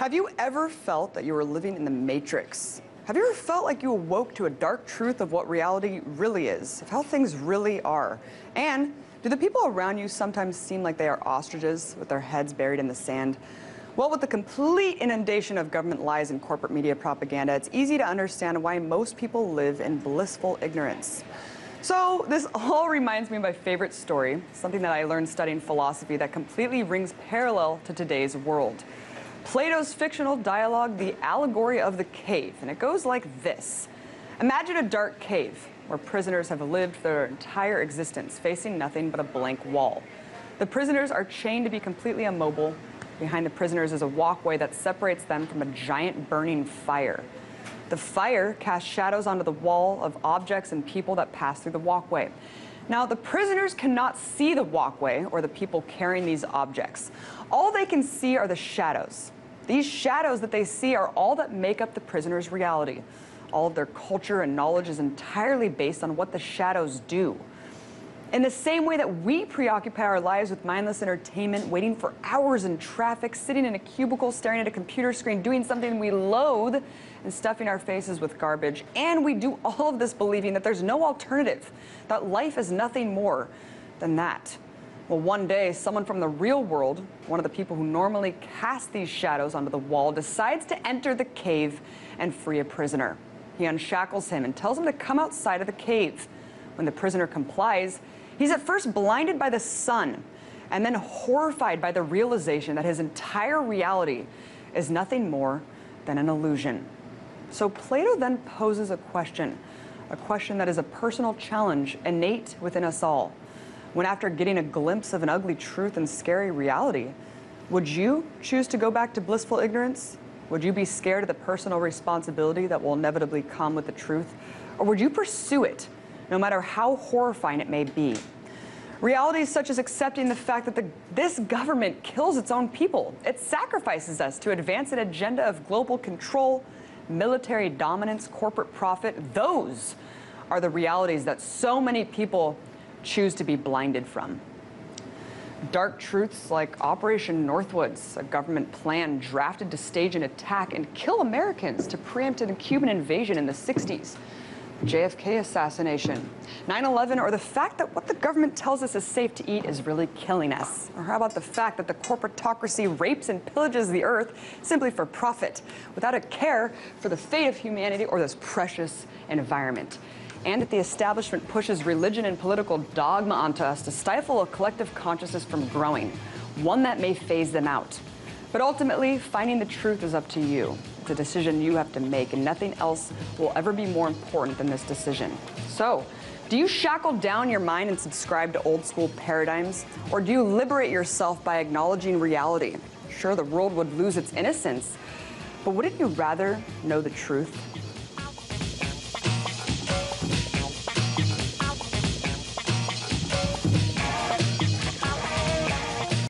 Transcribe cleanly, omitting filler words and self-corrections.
Have you ever felt that you were living in the Matrix? Have you ever felt like you awoke to a dark truth of what reality really is, of how things really are? And do the people around you sometimes seem like they are ostriches with their heads buried in the sand? Well, with the complete inundation of government lies and corporate media propaganda, it's easy to understand why most people live in blissful ignorance. So this all reminds me of my favorite story, something that I learned studying philosophy that completely rings parallel to today's world. Plato's fictional dialogue, The Allegory of the Cave, and it goes like this. Imagine a dark cave where prisoners have lived their entire existence, facing nothing but a blank wall. The prisoners are chained to be completely immobile. Behind the prisoners is a walkway that separates them from a giant burning fire. The fire casts shadows onto the wall of objects and people that pass through the walkway. Now, the prisoners cannot see the walkway or the people carrying these objects. All they can see are the shadows. These shadows that they see are all that make up the prisoners' reality. All of their culture and knowledge is entirely based on what the shadows do. In the same way that we preoccupy our lives with mindless entertainment, waiting for hours in traffic, sitting in a cubicle, staring at a computer screen, doing something we loathe, and stuffing our faces with garbage. And we do all of this believing that there's no alternative, that life is nothing more than that. Well, one day, someone from the real world, one of the people who normally cast these shadows onto the wall, decides to enter the cave and free a prisoner. He unshackles him and tells him to come outside of the cave. When the prisoner complies, he's at first blinded by the sun and then horrified by the realization that his entire reality is nothing more than an illusion. So Plato then poses a question that is a personal challenge innate within us all. When after getting a glimpse of an ugly truth and scary reality, would you choose to go back to blissful ignorance? Would you be scared of the personal responsibility that will inevitably come with the truth? Or would you pursue it, no matter how horrifying it may be? Realities such as accepting the fact that this government kills its own people. It sacrifices us to advance an agenda of global control, military dominance, corporate profit. Those are the realities that so many people choose to be blinded from. Dark truths like Operation Northwoods, a government plan drafted to stage an attack and kill Americans to preempt a Cuban invasion in the 60s. JFK assassination, 9/11, or the fact that what the government tells us is safe to eat is really killing us. Or how about the fact that the corporatocracy rapes and pillages the earth simply for profit, without a care for the fate of humanity or this precious environment? And that the establishment pushes religion and political dogma onto us to stifle a collective consciousness from growing, one that may phase them out. But ultimately, finding the truth is up to you. It's a decision you have to make, and nothing else will ever be more important than this decision. So, do you shackle down your mind and subscribe to old school paradigms? Or do you liberate yourself by acknowledging reality? Sure, the world would lose its innocence, but wouldn't you rather know the truth?